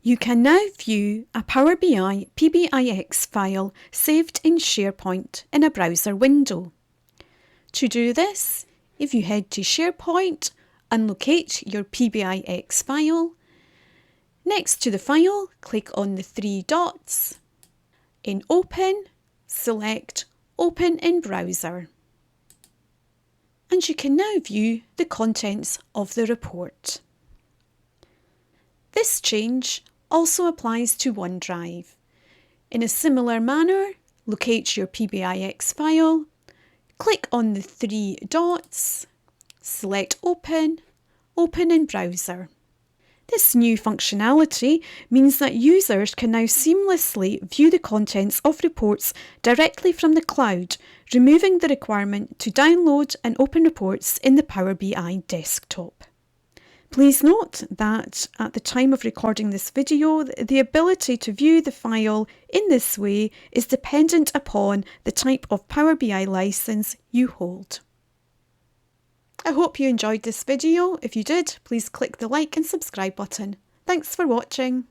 You can now view a Power BI pbix file saved in SharePoint in a browser window. To do this, if you head to SharePoint and locate your pbix file, next to the file, click on the three dots. In Open, select Open in Browser. And you can now view the contents of the report. This change also applies to OneDrive. In a similar manner, locate your pbix file, click on the three dots, select Open, Open in Browser. This new functionality means that users can now seamlessly view the contents of reports directly from the cloud, removing the requirement to download and open reports in the Power BI desktop. Please note that at the time of recording this video, the ability to view the file in this way is dependent upon the type of Power BI license you hold. I hope you enjoyed this video. If you did, please click the like and subscribe button. Thanks for watching.